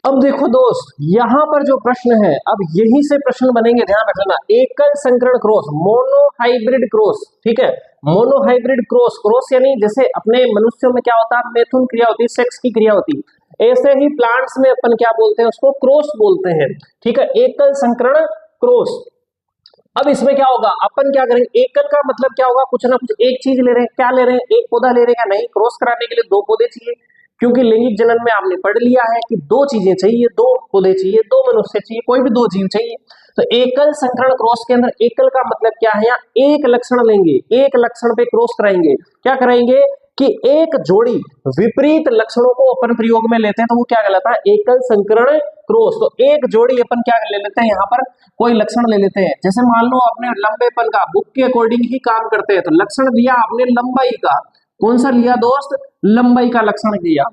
अब देखो दोस्त, यहां पर जो प्रश्न है, अब यहीं से प्रश्न बनेंगे, ध्यान रखना। एकल संकरण क्रॉस, मोनोहाइब्रिड क्रॉस, ठीक है। मोनोहाइब्रिड क्रॉस, क्रॉस यानी जैसे अपने मनुष्यों में क्या होता है, मैथुन क्रिया होती है, सेक्स की क्रिया होती है, ऐसे ही प्लांट्स में अपन क्या बोलते हैं, उसको क्रॉस बोलते हैं, ठीक है। एकल संकरण क्रॉस। अब इसमें क्या होगा, अपन क्या करेंगे, एकल का मतलब क्या होगा, कुछ ना कुछ एक चीज ले रहे हैं, क्या ले रहे हैं, एक पौधा ले रहे हैं, नहीं, क्रॉस कराने के लिए दो पौधे चाहिए, क्योंकि लैंगिक जनन में आपने पढ़ लिया है कि दो चीजें चाहिए, दो पौधे चाहिए, दो मनुष्य चाहिए, कोई भी दो जीव चाहिए। तो एकल संकरण क्रॉस के अंदर एकल का मतलब क्या है, यहाँ एक लक्षण लेंगे, एक लक्षण पे क्रॉस कराएंगे, क्या कराएंगे कि एक जोड़ी विपरीत लक्षणों को अपन प्रयोग में लेते हैं, तो वो क्या कहलाता है, एकल संकरण क्रॉस। तो एक जोड़ी अपन क्या ले लेते हैं, यहाँ पर कोई लक्षण ले लेते हैं, जैसे मान लो अपने लंबेपन का, बुक के अकॉर्डिंग ही काम करते हैं, तो लक्षण लिया आपने लंबाई का, कौन सा लिया दोस्त, लंबाई का लक्षण लिया।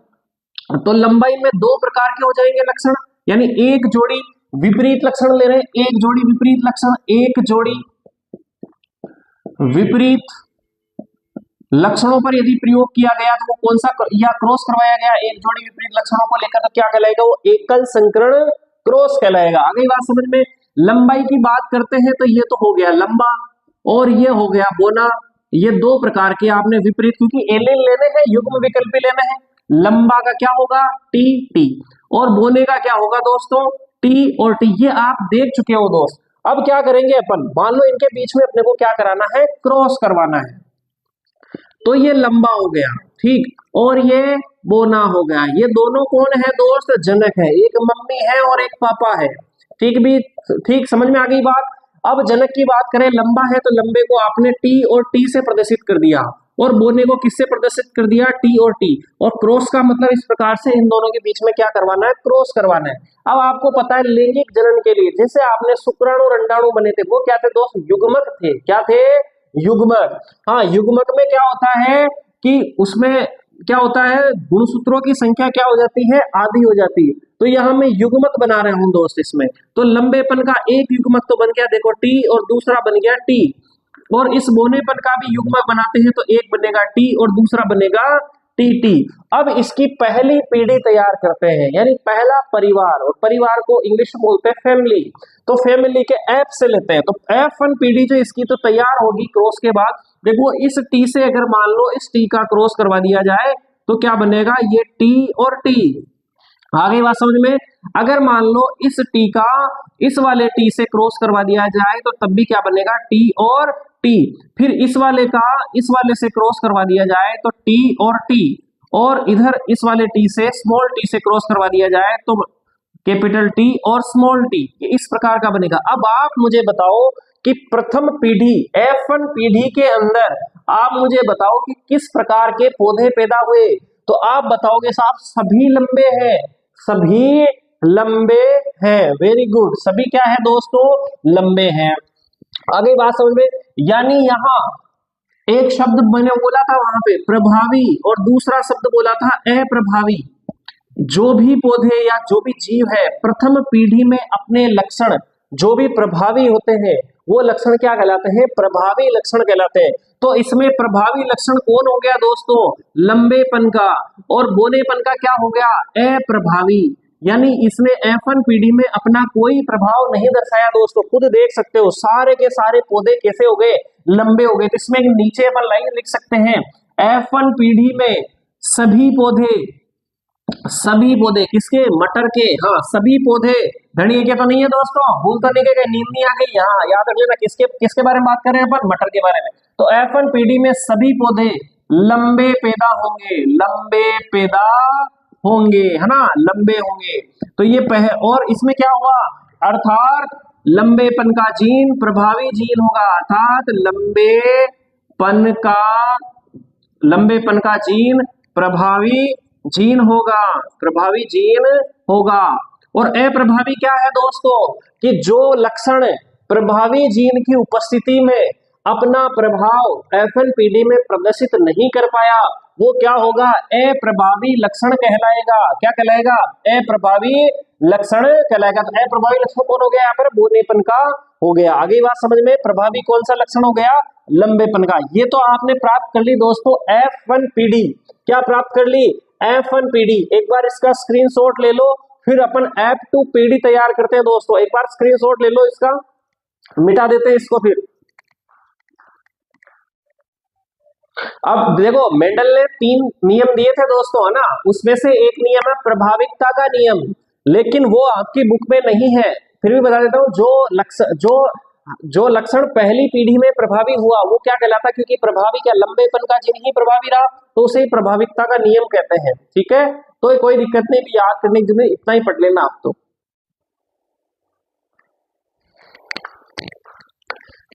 तो लंबाई में दो प्रकार के हो जाएंगे लक्षण, यानी एक जोड़ी विपरीत लक्षण ले रहे हैं, एक जोड़ी विपरीत लक्षण, एक जोड़ी विपरीत लक्षणों पर यदि प्रयोग किया गया तो वो कौन सा, या क्रॉस करवाया गया एक जोड़ी विपरीत लक्षणों को लेकर, तो क्या कहलाएगा, वो एकल संकरण क्रॉस कहलाएगा। आगे बात समझ में। लंबाई की बात करते हैं तो ये तो हो गया लंबा, और ये हो गया बोना, ये दो प्रकार के आपने विपरीत, क्योंकि एलिन लेने हैं, युग्म विकल्प लेना है। लंबा का क्या होगा, टी टी, और बोने का क्या होगा दोस्तों, टी और टी, ये आप देख चुके हो दोस्त। अब क्या करेंगे अपन, मान लो इनके बीच में अपने को क्या कराना है, क्रॉस करवाना है, तो ये लंबा हो गया, ठीक, और ये बोना हो गया। ये दोनों कौन है दोस्त, जनक है, एक मम्मी है और एक पापा है, ठीक भी, ठीक, समझ में आ गई बात। अब जनक की बात करें, लंबा है तो लंबे को आपने टी और टी से प्रदर्शित कर दिया, और बोने को किससे प्रदर्शित कर दिया, टी और टी। और क्रॉस का मतलब इस प्रकार से इन दोनों के बीच में क्या करवाना है, क्रॉस करवाना है। अब आपको पता है लैंगिक जनन के लिए जैसे आपने शुक्राणु और अंडाणु बने थे, वो क्या थे दोस्त, युग्मक थे, क्या थे, युग्मक। हाँ, युग्मक में क्या होता है कि उसमें क्या होता है, गुणसूत्रों की संख्या क्या हो जाती है, आधी हो जाती है। तो यहां मैं युग्मक बना रहा हूं दोस्त इसमें, तो लंबेपन का एक युग्मक तो बन गया, देखो टी, और दूसरा बन गया टी, और इस बोनेपन का भी युग्मक बनाते हैं तो एक बनेगा टी और दूसरा बनेगा टी टी। अब इसकी पहली पीढ़ी तैयार करते हैं, यानी पहला परिवार, और परिवार को इंग्लिश में बोलते हैं फैमिली, तो फैमिली के एफ से लेते हैं, तो F1 पीढ़ी जो इसकी तो तैयार होगी क्रॉस के बाद। देखो इस टी से अगर मान लो इस टी का क्रॉस करवा दिया जाए तो क्या बनेगा, ये टी और टी। आगे बात समझ में। अगर मान लो इस टी का इस वाले टी से क्रॉस करवा दिया जाए तो तब भी क्या बनेगा, टी और टी। फिर इस वाले का इस वाले से क्रॉस करवा दिया जाए तो टी और टी, और इधर इस वाले टी से स्मॉल टी से क्रॉस करवा दिया जाए तो कैपिटल टी और स्मॉल टी, इस प्रकार का बनेगा। अब आप मुझे बताओ कि प्रथम पीढ़ी F1 पीढ़ी के अंदर आप मुझे बताओ कि किस प्रकार के पौधे पैदा हुए, तो आप बताओगे साहब सभी लंबे हैं, सभी लंबे हैं, वेरी गुड, सभी क्या है दोस्तों, लंबे हैं। आगे बात समझ में। यानी यहां एक शब्द मैंने बोला था वहां पे प्रभावी, और दूसरा शब्द बोला था अप्रभावी। जो भी पौधे या जो भी जीव है प्रथम पीढ़ी में अपने लक्षण जो भी प्रभावी होते हैं वो लक्षण क्या कहलाते हैं, प्रभावी लक्षण कहलाते हैं। तो इसमें प्रभावी लक्षण कौन हो गया दोस्तों, लंबेपन का, और बोनेपन का क्या हो गया, अप्रभावी। यानी इसने F1 पीढ़ी में अपना कोई प्रभाव नहीं दर्शाया दोस्तों, खुद देख सकते हो सारे के सारे पौधे कैसे हो गए, लंबे हो गए। तो इसमें नीचे अपन लाइन लिख सकते हैं, F1 पीढ़ी में सभी पौधे किसके, मटर के, हाँ सभी पौधे, धनिया के तो नहीं है दोस्तों, भूल तो नहीं गए, नींद नहीं आ गई, हाँ याद रख लेना किसके किसके बारे में बात कर रहे हैं अपन, मटर के बारे में। तो F1 पीढ़ी में सभी पौधे लंबे पैदा होंगे, लंबे पैदा होंगे, है ना, लंबे होंगे। तो ये और इसमें क्या हुआ, अर्थात लंबेपन का जीन प्रभावी जीन होगा, अर्थात लंबेपन का जीन प्रभावी जीन होगा, प्रभावी जीन होगा। और अप्रभावी क्या है दोस्तों, कि जो लक्षण प्रभावी जीन की उपस्थिति में अपना प्रभाव F1 पीढ़ी में प्रदर्शित नहीं कर पाया वो क्या होगा, अप्रभावी लक्षण कहलाएगा। क्या कहलाएगा, अप्रभावी लक्षण कहलाएगा। तो अप्रभावी लक्षण कौन हो गया, यहाँ पर बोनेपन का हो गया। आगे बात समझ में, प्रभावी कौन सा लक्षण हो गया, लंबेपन का। ये तो आपने प्राप्त कर ली दोस्तों F1 पीढ़ी, क्या प्राप्त कर ली, F1 पीढ़ी। एक बार इसका स्क्रीनशॉट ले लो फिर अपन F2PD तैयार करते हैं दोस्तों। एक बार स्क्रीनशॉट ले लो इसका, मिटा देते हैं इसको। फिर अब देखो मेंडल ने 3 नियम दिए थे दोस्तों, है ना, उसमें से एक नियम है प्रभाविकता का नियम, लेकिन वो आपकी बुक में नहीं है। फिर भी बता देता हूं, जो लक्षण पहली पीढ़ी में प्रभावी हुआ वो क्या कहलाता, क्योंकि प्रभावी क्या, लंबेपन का जिन ही प्रभावी रहा तो उसे प्रभाविकता का नियम कहते हैं। ठीक है, तो कोई दिक्कत नहीं, भी याद करने के लिए इतना ही पढ़ लेना आप। तो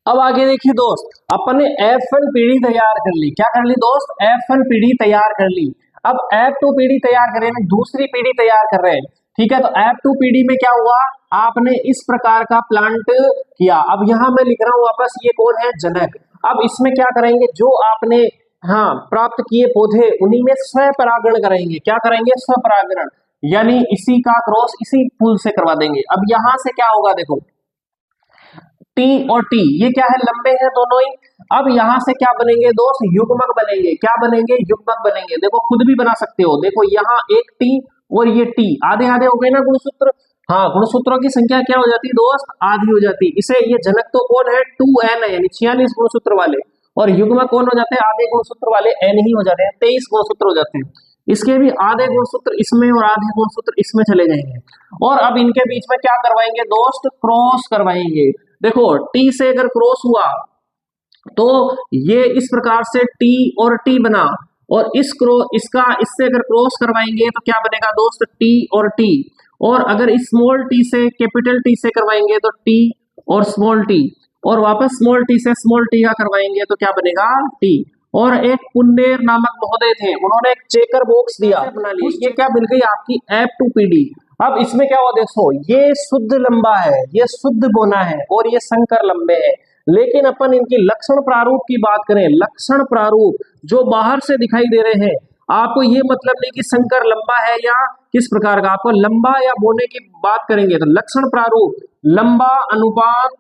अब आगे देखिए दोस्त, अपन ने F1 पीढ़ी तैयार कर ली। क्या कर ली दोस्त, F1 पीढ़ी तैयार कर ली। अब F2 पीढ़ी तैयार कर रहे हैं, दूसरी पीढ़ी तैयार कर रहे हैं। ठीक है, तो F2 पीढ़ी में क्या हुआ, आपने इस प्रकार का प्लांट किया। अब यहां मैं लिख रहा हूं वापस, ये कौन है, जनक। अब इसमें क्या करेंगे, जो आपने प्राप्त किए पौधे उन्हीं में स्वपरागण करेंगे। क्या करेंगे, स्वपरागण, यानी इसी का क्रॉस इसी फूल से करवा देंगे। अब यहां से क्या होगा, देखो टी और टी ये क्या है, लंबे हैं दोनों ही। अब यहां से क्या बनेंगे दोस्त, युग्मक बनेंगे। क्या बनेंगे, युग्मक बनेंगे। देखो खुद भी बना सकते हो, देखो यहाँ एक टी और ये टी आधे आधे हो गए ना गुणसूत्र। हाँ, गुणसूत्रों की संख्या क्या हो जाती है दोस्त, आधी हो जाती है। इसे ये जनक तो कौन है, 2n है, यानी 46 गुणसूत्र वाले, और युग्मक कौन हो जाते हैं, आधे गुणसूत्र वाले n ही हो जाते हैं, 23 गुणसूत्र हो जाते हैं। इसके भी आधे गुणसूत्र इसमें और आधे गुणसूत्र इसमें चले जाएंगे। और अब इनके बीच में क्या करवाएंगे दोस्त, क्रॉस करवाएंगे। देखो टी से अगर क्रॉस हुआ तो ये इस प्रकार से टी और टी बना, और इसका इससे अगर क्रॉस करवाएंगे तो क्या बनेगा दोस्त, टी और टी। और अगर स्मॉल टी से कैपिटल टी से करवाएंगे तो टी और स्मॉल टी, और वापस स्मॉल टी से स्मॉल टी का करवाएंगे तो क्या बनेगा, टी। और एक पुन्नेर नामक महोदय थे, उन्होंने एक चेकर बॉक्स दिया बना लिया। ये क्या मिल गई आपकी F2PD। अब इसमें क्या हुआ, देखो ये शुद्ध लंबा है, ये शुद्ध बोना है, और ये संकर लंबे है। लेकिन अपन इनकी लक्षण प्रारूप की बात करें, लक्षण प्रारूप जो बाहर से दिखाई दे रहे हैं, आपको ये मतलब नहीं कि संकर लंबा है या किस प्रकार का, आपको लंबा या बोने की बात करेंगे तो लक्षण प्रारूप लंबा अनुपात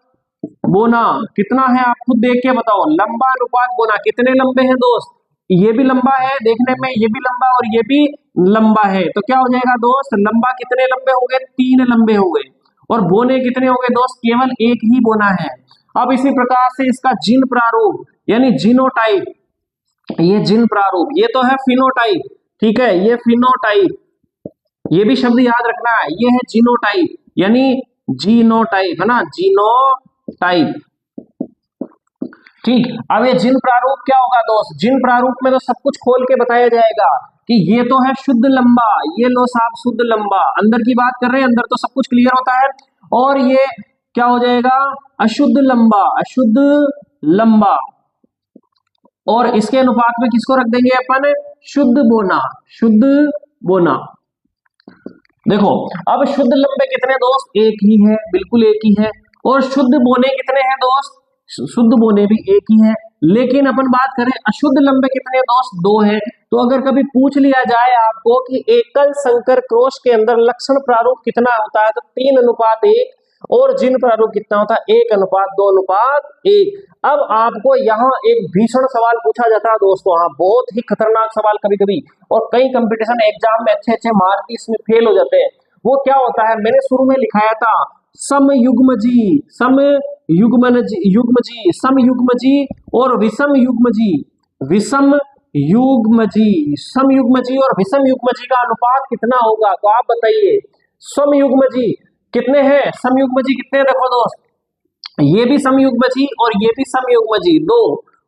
बोना कितना है, आप खुद देख के बताओ। लंबा अनुपात बोना, कितने लंबे हैं दोस्त, ये भी लंबा है देखने में, ये भी लंबा और ये भी लंबा है। तो क्या हो जाएगा दोस्त, लंबा कितने लंबे हो गए, 3 लंबे हो गए, और बोने कितने हो गए दोस्त, केवल एक ही बोना है। अब इसी प्रकार से इसका जिन प्रारूप यानी जीनोटाइप, ये जिन प्रारूप, ये तो है फिनोटाइप। ठीक है, ये फिनोटाइप, ये भी शब्द याद रखना है, ये है जीनोटाइप यानी जीनोटाइप, है ना, जीनोटाइप। ठीक, अब ये जिन प्रारूप क्या होगा दोस्त, जिन प्रारूप में तो सब कुछ खोल के बताया जाएगा कि ये तो है शुद्ध लंबा, ये लो साहब शुद्ध लंबा, अंदर की बात कर रहे हैं, अंदर तो सब कुछ क्लियर होता है। और ये क्या हो जाएगा, अशुद्ध लंबा, अशुद्ध लंबा, और इसके अनुपात में किसको रख देंगे अपन, शुद्ध बोना, शुद्ध बोना। देखो अब शुद्ध लंबे कितने दोस्त, एक ही है, बिल्कुल एक ही है। और शुद्ध बोने कितने हैं दोस्त, शुद्ध बोने भी एक ही है। लेकिन अपन बात करें अशुद्ध लंबे कितने दोस्त, 2 है। तो अगर कभी पूछ लिया जाए आपको कि एकल संकर क्रॉस के अंदर लक्षण प्रारूप कितना होता है, तो 3:1, और जिन प्रारूप कितना होता है, 1:2:1। अब आपको यहाँ एक भीषण सवाल पूछा जाता है दोस्तों, हाँ बहुत ही खतरनाक सवाल कभी कभी, और कई कंपटीशन एग्जाम में अच्छे अच्छे मार्क इसमें फेल हो जाते हैं। वो क्या होता है, मैंने शुरू में लिखाया था समयुग्मजी, समयुग्मजी, समयुग्मजी और विषम युग्मजी, विषम युग्मजी, समयुग्मजी और विषम युग्मजी का अनुपात कितना होगा, तो आप बताइए। समयुग्मजी कितने हैं, समयुग्मजी कितने, देखो दोस्त ये भी समयुग्मजी और ये भी समयुग्मजी 2,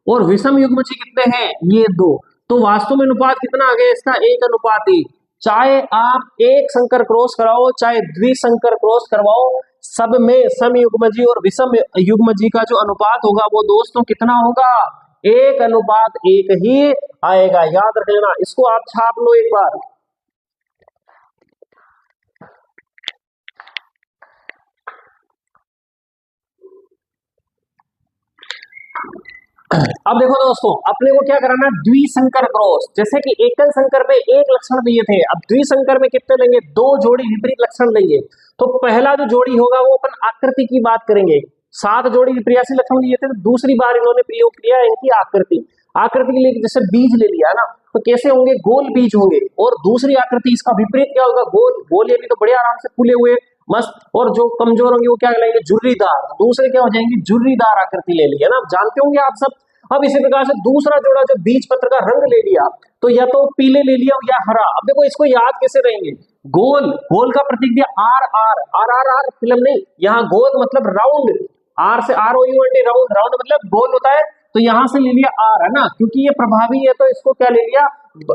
और विषम युग्मजी कितने हैं, ये 2। तो वास्तव में अनुपात कितना आ गया इसका, 1:1। चाहे आप एक संकर क्रॉस कराओ चाहे द्विसंकर क्रॉस करवाओ, सब में समयुग्मजी और विषम युग्मजी का जो अनुपात होगा वो दोस्तों कितना होगा, 1:1 ही आएगा। याद रख लेना, इसको आप छाप लो एक बार। अब देखो दोस्तों, अपने को क्या कराना है, द्विसंकर क्रॉस। जैसे कि एकल संकर में एक लक्षण दिए थे, अब द्विसंकर में कितने लेंगे, 2 जोड़ी विपरीत लक्षण लेंगे। तो पहला जो जोड़ी होगा वो अपन आकृति की बात करेंगे, 7 जोड़ी विपरीत लक्षण लिए थे, तो दूसरी बार इन्होंने प्रयोग किया इनकी आकृति। आकृति के लिए जैसे बीज ले लिया ना, तो कैसे होंगे, गोल बीज होंगे। और दूसरी आकृति इसका विपरीत क्या होगा, गोल। गोल यानी तो बड़े आराम से फूले हुए मस्त, और जो कमजोर होंगे वो क्या कहलाएंगे, झुर्रीदार। दूसरे क्या हो जाएंगे, झुर्रीदार आकृति ले लिया ना, आप जानते होंगे आप सब। अब इसी प्रकार से दूसरा जोड़ा जो बीज पत्र का रंग ले लिया, तो या तो पीले ले लिया या हरा। अब देखो इसको याद कैसे रहेंगे, गोल, गोल का प्रतीक दिया R R, R R R film नहीं, यहाँ गोल मतलब राउंड, आर से R O U N D, round, round मतलब गोल होता है, तो यहां से ले लिया आर है ना, क्योंकि ये प्रभावी है तो इसको क्या ले लिया,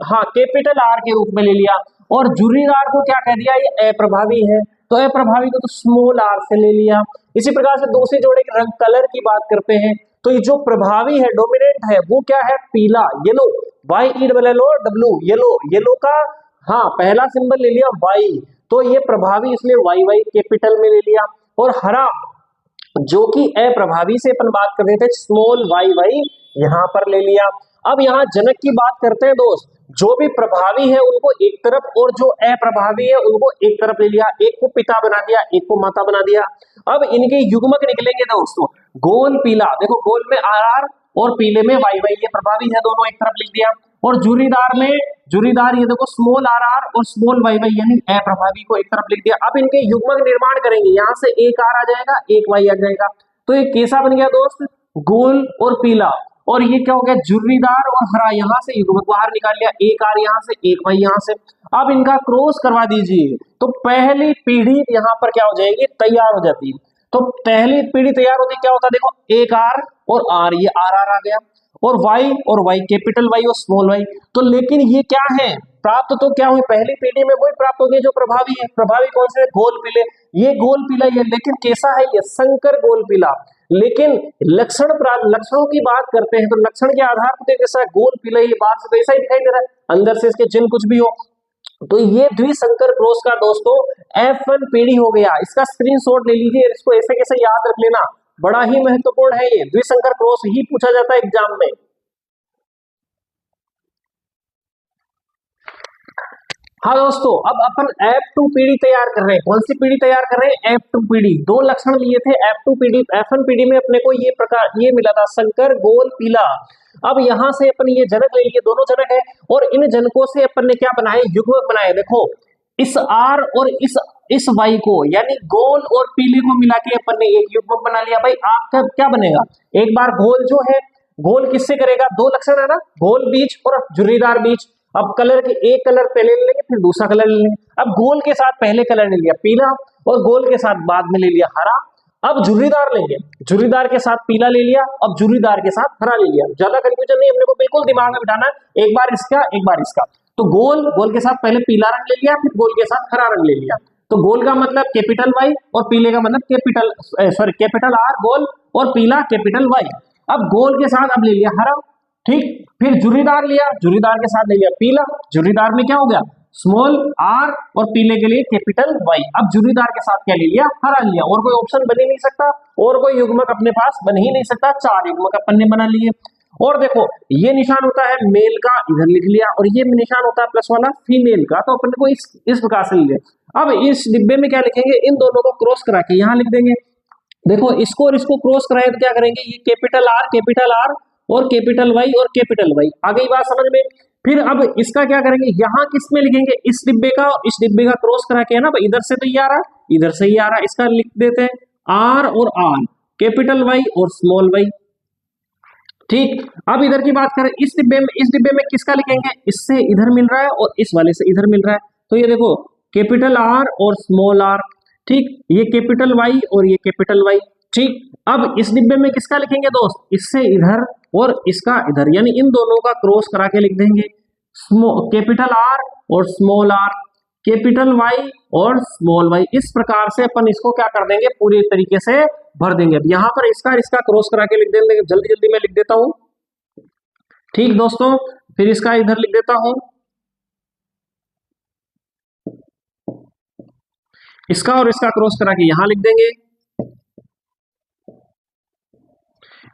हाँ कैपिटल आर के रूप में ले लिया। और झुर्रीदार को क्या कह दिया, ये अप्रभावी है, तो अप्रभावी को तो स्मॉल आर से ले लिया। इसी प्रकार से दूसरे जोड़े के रंग कलर की बात करते हैं, तो ये जो प्रभावी है, डोमिनेंट है, वो क्या है, पीला, yellow, Y E double L O W, yellow. Yellow का हाँ पहला सिंबल ले लिया वाई, तो ये प्रभावी इसलिए वाई वाई कैपिटल में ले लिया। और हरा जो कि अप्रभावी से अपन बात कर रहे थे, स्मॉल वाई वाई यहां पर ले लिया। अब यहां जनक की बात करते हैं दोस्त, जो भी प्रभावी है उनको एक तरफ और जो अप्रभावी है उनको एक तरफ ले लिया, एक को पिता बना दिया, एक को माता बना दिया। अब इनके युग्मक निकलेंगे दोस्तों, गोल पीला, देखो गोल में आर आर और पीले में वाई वाई, ये प्रभावी है, दोनों एक तरफ लिख दिया। और झुर्रीदार में, झुर्रीदार ये देखो स्मॉल आर आर और स्मॉल वाई वाई यानी अप्रभावी को एक तरफ लिख दिया। अब इनके युग्मक निर्माण करेंगे, यहां से एक आर आ जाएगा, एक वाई आ जाएगा, तो ये कैसा बन गया दोस्त, गोल और पीला। और ये क्या हो गया, झुर्रीदार और हरा, यहां से युग्मक बाहर निकाल लिया, एक आर यहां से, एक वाई यहां से। अब इनका क्रॉस करवा दीजिए, तो पहली पीढ़ी यहां पर क्या हो जाएगी, तैयार हो जाती है। तो पहली पीढ़ी तैयार होती क्या होता है, देखो एक आर और आर, ये आर आर आ गया, और वाई कैपिटल वाई और स्मॉल वाई। तो लेकिन ये क्या है, प्राप्त तो क्या हुई, पहली पीढ़ी में वही प्राप्त हो गए जो प्रभावी है। प्रभावी कौन से, गोल पीले, ये गोल पीला ये, लेकिन कैसा है ये, संकर गोल पीला। लेकिन लक्षणों की बात करते हैं तो लक्षण के आधार पर कैसा, गोल पीला, ये बात से तो ऐसा ही दिखाई दे रहा है, अंदर से इसके चिन्ह कुछ भी हो। तो ये द्विसंकर क्रॉस का दोस्तों F1 पीढ़ी हो गया, इसका स्क्रीनशॉट ले लीजिए, इसको ऐसे कैसे याद रख लेना, बड़ा ही महत्वपूर्ण है, ये द्विसंकर क्रॉस ही पूछा जाता है एग्जाम में। हाँ दोस्तों, अब अपन F2 पीढ़ी तैयार कर रहे हैं। कौन सी पीढ़ी तैयार कर रहे हैं, F2 पीढ़ी। दो लक्षण लिए थे F2 पीढ़ी, F1 पीढ़ी में अपने को ये मिला था, संकर गोल पीला। अब यहां से अपन ये जनक ले लिए, दोनों जनक है, और इन जनकों से अपन ने क्या बनाए, युग्मक बनाए। देखो इस R और इस Y को, यानी गोल और पीले को मिला के अपन ने एक युग्मक बना लिया। भाई आपका क्या बनेगा, एक बार गोल जो है, गोल किससे करेगा, दो लक्षण है ना, गोल बीज और झुर्रीदार बीज। अब कलर के एक कलर पहले ले लेंगे, फिर दूसरा कलर ले लेंगे। अब गोल के साथ पहले कलर ले लिया पीला, और गोल के साथ बाद में ले लिया हरा। अब झुर्रीदार लेंगे, झुर्रीदार के साथ पीला ले लिया, अब झुर्रीदार के साथ हरा ले लिया। ज्यादा कंफ्यूजन नहीं, अपने को बिल्कुल दिमाग में बिठाना है, एक बार इसका एक बार इसका। तो गोल के साथ पहले पीला रंग ले लिया, फिर गोल के साथ हरा रंग ले लिया। तो गोल का मतलब कैपिटल वाई और पीले का मतलब कैपिटल आर गोल और पीला कैपिटल वाई। अब गोल के साथ अब ले लिया हरा, ठीक। फिर झुर्रीदार लिया, झुर्रीदार के साथ ले लिया पीला, झुर्रीदार में क्या हो गया, स्मॉल आर और पीले के लिए कैपिटल वाई। अब झुर्रीदार के साथ क्या ले लिया, हरा लिया। और कोई ऑप्शन बन ही नहीं सकता, और कोई युग्मक अपने पास बन ही नहीं सकता, चार युग्मक अपन ने बना लिए। और देखो ये निशान होता है मेल का, इधर लिख लिया, और ये निशान होता है प्लस वाला फीमेल का, तो अपन को इस प्रकार से लिए। अब इस डिब्बे में क्या लिखेंगे, इन दोनों को क्रॉस करा के यहाँ लिख देंगे। देखो इसको और इसको क्रॉस कराए तो क्या करेंगे, ये कैपिटल आर और कैपिटल वाई और कैपिटल वाई। आ गई बात समझ में। फिर अब इसका क्या करेंगे, यहाँ किस में लिखेंगे, इस डिब्बे का और इस डिब्बे का क्रॉस करा के, है ना, इधर से तो ये आ रहा है, इधर से ही आ रहा है, इसका लिख देते हैं आर और आर, कैपिटल वाई और स्मॉल वाई, ठीक। अब इधर की बात करें, इस डिब्बे में किसका लिखेंगे, इससे इधर मिल रहा है और इस वाले से इधर मिल रहा है, तो ये देखो कैपिटल आर और स्मॉल आर, ठीक। ये कैपिटल वाई और ये कैपिटल वाई, ठीक। अब इस डिब्बे में किसका लिखेंगे दोस्त, इससे इधर और इसका इधर, यानी इन दोनों का क्रॉस करा के लिख देंगे कैपिटल आर और स्मॉल आर, कैपिटल वाई और स्मॉल वाई। इस प्रकार से अपन इसको क्या कर देंगे, पूरी तरीके से भर देंगे। अब यहाँ पर इसका क्रॉस करा के लिख देंगे, जल्दी जल्दी मैं लिख देता हूं, ठीक दोस्तों। फिर इसका इधर लिख देता हूं, इसका और इसका क्रॉस करा के यहां लिख देंगे,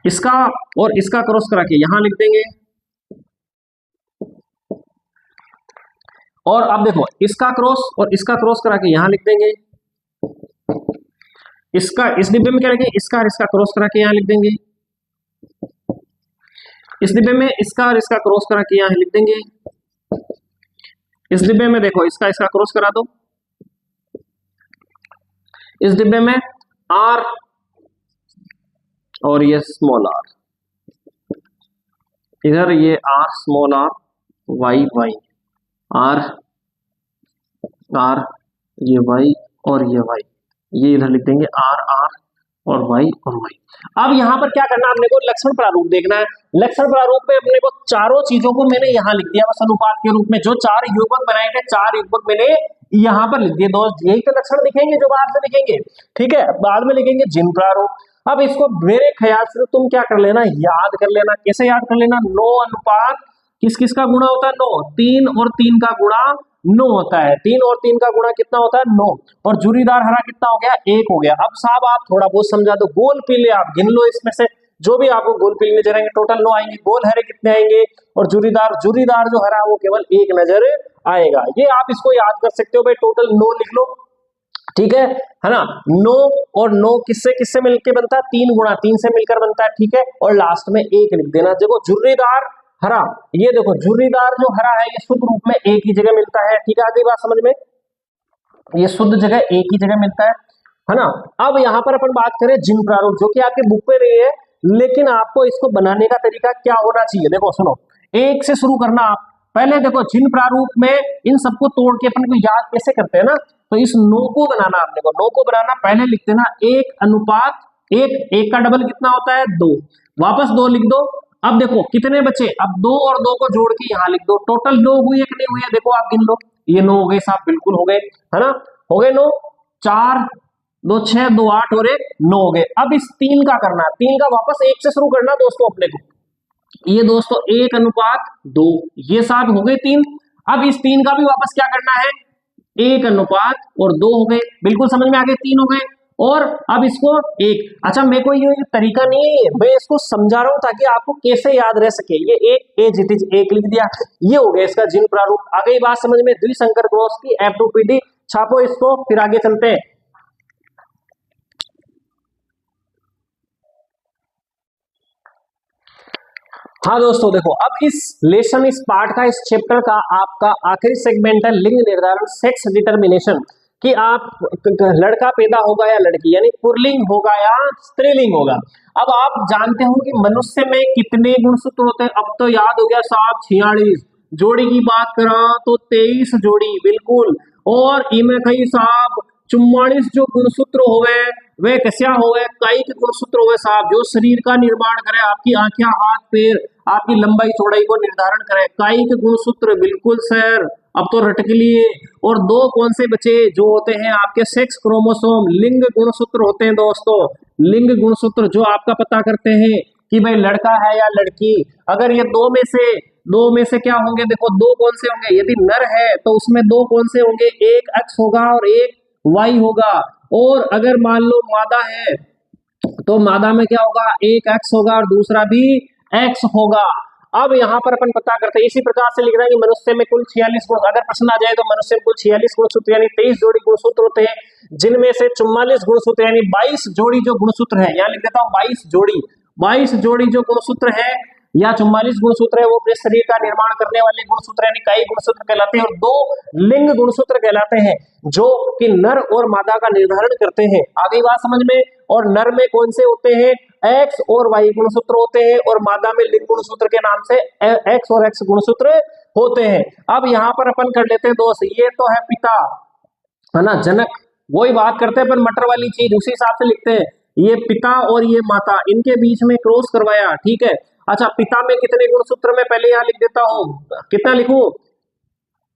इसका और इसका क्रॉस करा के यहां लिख देंगे। और अब देखो इसका क्रॉस और इसका क्रॉस करा के यहां लिख देंगे, इसका इस डिब्बे में क्या लिखेंगे, इसका और इसका क्रॉस करा के यहां लिख देंगे। इस डिब्बे में इसका और इसका क्रॉस करा के यहाँ लिख देंगे। इस डिब्बे में देखो इसका इसका क्रॉस करा दो। इस डिब्बे में आर और ये स्मॉल आर, इधर ये R small R, Y Y, R R, ये वाई और ये वाई, ये इधर लिख देंगे आर आर और वाई और वाई। अब यहाँ पर क्या करना है, अपने को लक्षण प्रारूप देखना है। लक्षण प्रारूप में अपने को चारों चीजों को मैंने यहाँ लिख दिया बस अनुपात के रूप में। जो चार युग्मक बनाए थे, चार युग्मक मैंने यहाँ पर लिख दिए दोस्त। यही तो लक्षण दिखेंगे जो बाद में लिखेंगे, ठीक है, बाद में लिखेंगे जिन प्रारूप। अब इसको मेरे ख्याल से तुम क्या कर लेना, याद कर लेना। कैसे याद कर लेना, 9 अनुपात किस किस का गुणा होता है, 9, 3 और 3 का गुणा 9 होता है। 3 और 3 का गुणा कितना होता है, 9। और जुरीदार हरा कितना हो गया, 1 हो गया। अब साहब आप थोड़ा बहुत समझा दो, गोल पीले आप गिन लो, इसमें से जो भी आपको गोल पीले नजर आएंगे टोटल 9 आएंगे। गोल हरे कितने आएंगे, और जुरीदार जो हरा वो केवल 1 नजर आएगा। ये आप इसको याद कर सकते हो भाई, टोटल 9 लिख लो, ठीक है ना। 9 और 9 किससे किससे मिलकर बनता है, 3 गुणा 3 से मिलकर बनता है, ठीक है। और लास्ट में 1 लिख देना। देखो जुर्रीदार हरा, ये देखो जुर्रीदार जो हरा है ये शुद्ध रूप में एक ही जगह मिलता है, ठीक है। आगे बात समझ में, ये शुद्ध जगह एक ही जगह मिलता है ना। अब यहाँ पर अपन बात करें जिन प्रारूप, जो कि आपके बुक में नहीं है, लेकिन आपको इसको बनाने का तरीका क्या होना चाहिए, देखो सुनो, एक से शुरू करना आप। पहले देखो जिन प्रारूप में इन सबको तोड़ के अपन को याद कैसे करते हैं ना, तो इस 9 को बनाना, आपने को 9 को बनाना, पहले लिख देना 1 अनुपात 1, 1 का डबल कितना होता है 2, वापस 2 लिख दो। अब देखो कितने बचे, अब 2 और 2 को जोड़ के यहाँ लिख दो, टोटल 9 हुई है कि नहीं हुई है, देखो आप गिन लो, ये 9 हो गए साहब, बिल्कुल हो गए, है ना, हो गए 9, 4 2 6 2 8 और 1 9 हो गए। अब इस 3 का करना, 3 का वापस 1 से शुरू करना दोस्तों अपने को, ये दोस्तों 1 अनुपात 2, ये साहब हो गए 3। अब इस 3 का भी वापस क्या करना है, 1 अनुपात और 2 हो गए, बिल्कुल समझ में आ गए, 3 हो गए। और अब इसको 1, अच्छा मेरे को ये तरीका नहीं है, मैं इसको समझा रहा हूं ताकि आपको कैसे याद रह सके। ये 1 एज इट इज 1 लिख दिया, ये हो गया इसका जिन प्रारूप। आ गई बात समझ में, द्विसंकर क्रॉस की F2PD, छापो इसको, फिर आगे चलते हैं। हाँ दोस्तों देखो, अब इस लेसन, इस पार्ट का, इस चैप्टर का आपका आखिरी सेगमेंट है लिंग निर्धारण, सेक्स डिटर्मिनेशन, कि आप लड़का पैदा होगा या लड़की, यानी पुल्लिंग होगा या स्त्रीलिंग होगा। अब आप जानते हो कि मनुष्य में कितने गुणसूत्र होते हैं, अब तो याद हो गया साहब 46। जोड़ी की बात करा तो 23 जोड़ी, बिल्कुल। और इनमें कई साहब 44 जो गुणसूत्र होवे वे कैसा होवे, कई के गुणसूत्र होवे साहब, जो शरीर का निर्माण करे, आपकी आंखें, हाथ पैर, आपकी लंबाई चौड़ाई को निर्धारण करे, कई के गुणसूत्र, बिल्कुल सर, अब तो रट के लिए। और 2 कौन से बचे, जो होते हैं आपके सेक्स क्रोमोसोम, लिंग गुणसूत्र होते हैं दोस्तों, लिंग गुणसूत्र, जो आपका पता करते हैं कि भाई लड़का है या लड़की। अगर ये 2 में से क्या होंगे, देखो 2 कौन से होंगे, यदि नर है तो उसमें 2 कौन से होंगे, एक एक्स होगा और एक वाई होगा। और अगर मान लो मादा है तो मादा में क्या होगा, एक एक्स होगा और दूसरा भी एक्स होगा। अब यहाँ पर अपन पता करते हैं, इसी प्रकार से लिख रहे हैं कि मनुष्य में कुल 46 गुण, अगर प्रश्न आ जाए तो मनुष्य में कुल 46 गुणसूत्र यानी 23 जोड़ी गुणसूत्र होते हैं, जिनमें से 44 गुणसूत्र यानी 22 जोड़ी जो गुणसूत्र है, यहाँ लिख देता हूँ 22 जोड़ी जो गुणसूत्र है या 44 गुणसूत्र है, वो अपने शरीर का निर्माण करने वाले गुणसूत्र यानी कई गुणसूत्र कहलाते हैं, और 2 लिंग गुणसूत्र कहलाते हैं, जो कि नर और मादा का निर्धारण करते हैं। आगे बात समझ में। और नर में कौन से होते हैं, एक्स और वाई गुणसूत्र होते हैं, और मादा में लिंग गुणसूत्र के नाम से एक्स और एक्स गुणसूत्र होते हैं। अब यहाँ पर अपन कर लेते हैं दोस्त, ये तो है पिता, है ना, जनक, वही बात करते हैं अपन मटर वाली चीज, उसी हिसाब से लिखते हैं। ये पिता और ये माता, इनके बीच में क्रॉस करवाया, ठीक है। अच्छा, पिता में कितने गुणसूत्र, में पहले यहाँ लिख देता हूं, कितना लिखूं,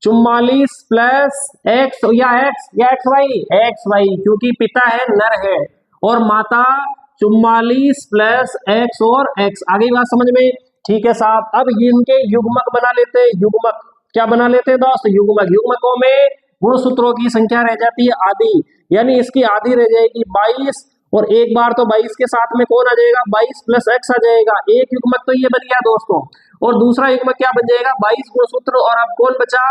44 प्लस एक्स या एक्स वाई, क्योंकि पिता है नर है, और माता 44 प्लस एक्स और एक्स। आगे बात समझ में, ठीक है साहब। अब इनके युग्मक बना लेते हैं, युग्मक क्या बना लेते हैं दोस्त, युग्मकों में गुणसूत्रों की संख्या रह जाती है आधी, यानी इसकी आधी रह जाएगी 22, और एक बार तो 22 के साथ में कौन आ जाएगा, 22 प्लस एक्स आ जाएगा। एक युग्मक तो ये बन गया दोस्तों, और दूसरा युग्मक क्या बन जाएगा, 22 गुणसूत्र, और अब कौन बचा,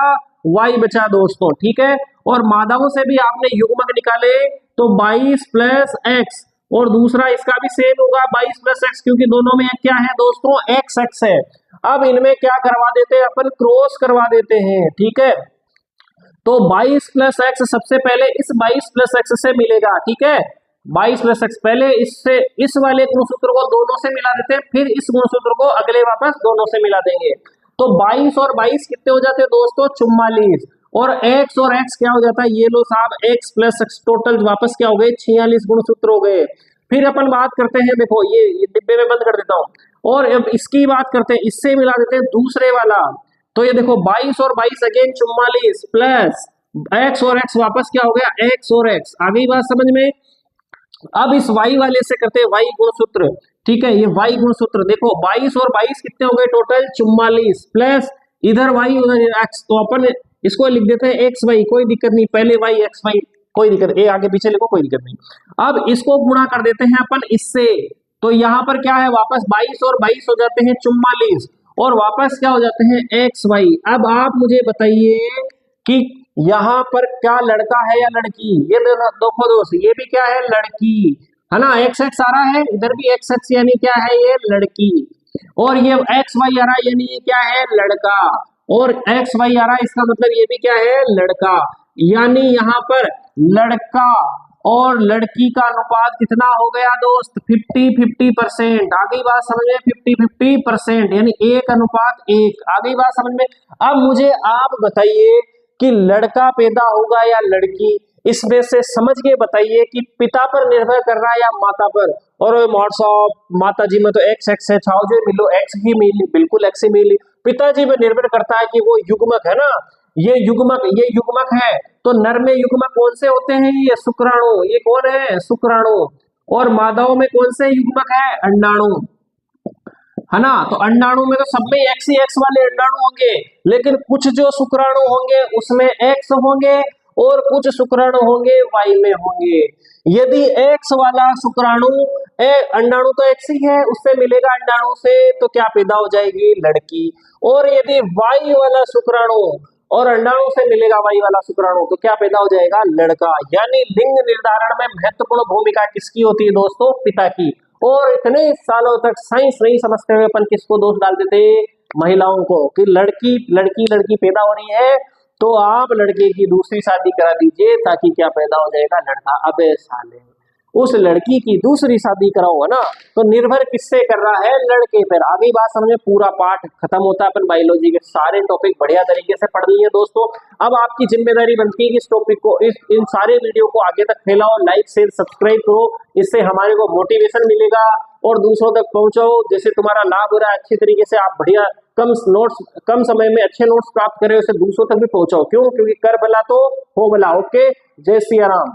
वाई बचा दोस्तों, ठीक है। और मादाओं से भी आपने युग्मक निकाले तो 22 प्लस एक्स और दूसरा इसका भी सेम होगा 22 प्लस एक्स, क्योंकि दोनों में क्या है दोस्तों, एक्स एक्स है। अब इनमें क्या करवा देते हैं अपन, क्रॉस करवा देते हैं, ठीक है। तो 22 प्लस एक्स सबसे पहले इस 22 प्लस एक्स से मिलेगा, ठीक है। 22 प्लस एक्स पहले इससे इस वाले गुणसूत्र को दोनों से मिला देते हैं, फिर इस गुणसूत्र को अगले वापस दोनों से मिला देंगे। तो 22 और 22 कितने हो जाते हैं दोस्तों, 44, और x क्या हो जाता है, ये लो साहब x प्लस एक्स, टोटल वापस क्या हो गए, 46 गुणसूत्र हो गए। फिर अपन बात करते हैं, देखो ये डिब्बे में बंद कर देता हूं, और अब इसकी बात करते हैं, इससे मिला देते हैं दूसरे वाला। तो ये देखो 22 और 22 अगेन 44 प्लस x और x वापस क्या हो गया, x और x। आ गई बात समझ में। अब इस y वाले से करते हैं y गुणसूत्र, ठीक है। ये y गुणसूत्र देखो 22 और 22 कितने हो गए, टोटल 44 प्लस इधर y उधर x, तो अपन इसको लिख देते हैं एक्स वाई, कोई दिक्कत नहीं, पहले वाई एक्स वाई कोई दिक्कत, ए आगे पीछे लिखो कोई दिक्कत नहीं। अब इसको गुणा कर देते हैं अपन इससे, तो यहाँ पर क्या है, वापस 22 और 22 हो जाते हैं 44, और वापस क्या हो जाते हैं एक्स वाई। अब आप मुझे बताइए कि यहाँ पर क्या लड़का है या लड़की, ये देखो दोस्त, ये भी क्या है, लड़की है ना, एक्स एक्स आ रहा है, इधर भी एक्स एक्स यानी क्या है, ये लड़की, और ये एक्स वाई आ रहा है यानी ये क्या है, लड़का, और एक्स वाई आ रहा है, इसका मतलब ये भी क्या है, लड़का। यानी यहाँ पर लड़का और लड़की का अनुपात कितना हो गया दोस्त, 50-50%। आ गई बात समझ में, 50-50%, यानी 1:1। आ गई बात समझ में। अब मुझे आप बताइए कि लड़का पैदा होगा या लड़की, इसमें से समझ के बताइए कि पिता पर निर्भर कर रहा है या माता पर। और माता जी में तो एक्स एक्स है, छाओ जो मिलो एक्स ही मिली, बिल्कुल एक्स ही मिली। पिताजी में निर्भर करता है कि वो युग्मक है ना, ये युग्मक है। तो नर में युग्मक कौन से होते हैं, ये शुक्राणु, ये कौन है, शुक्राणु। और मादाओं में कौन से युग्मक है, अंडाणु, है ना। तो अंडाणु में तो सब में एक्स ही एक्स वाले अंडाणु होंगे, लेकिन कुछ जो शुक्राणु होंगे उसमें एक्स होंगे और कुछ शुक्राणु होंगे वाई में होंगे। यदि एक्स वाला शुक्राणु अंडाणु तो एक्स ही है, उससे मिलेगा अंडाणु से, तो क्या पैदा हो जाएगी, लड़की। और यदि वाई वाला शुक्राणु और अंडाणु से मिलेगा वाई वाला शुक्राणु, तो क्या पैदा हो जाएगा, लड़का। यानी लिंग निर्धारण में महत्वपूर्ण भूमिका किसकी होती है दोस्तों, पिता की। और इतने सालों तक साइंस नहीं समझते हुए अपन किसको दोष डालते थे, महिलाओं को, कि लड़की लड़की लड़की पैदा हो रही है, तो आप लड़के की दूसरी शादी करा दीजिए ताकि क्या पैदा हो जाएगा, लड़का। अबे साले, उस लड़की की दूसरी शादी कराओ, है ना। तो निर्भर किससे कर रहा है, लड़के पर। आगे बात समझे, पूरा पाठ खत्म होता है, अपन बायोलॉजी के सारे टॉपिक बढ़िया तरीके से पढ़ लिए दोस्तों। अब आपकी जिम्मेदारी बनती है कि इस टॉपिक को, इन सारे वीडियो को आगे तक फैलाओ, लाइक शेयर सब्सक्राइब करो, इससे हमारे को मोटिवेशन मिलेगा और दूसरों तक पहुंचाओ। जैसे तुम्हारा लाभ हो रहा है, अच्छी तरीके से आप बढ़िया कम समय में अच्छे नोट्स प्राप्त करें, उसे दूसरों तक भी पहुंचाओ। क्यों, क्योंकि कर भला तो हो भला। ओके, जय सिया राम।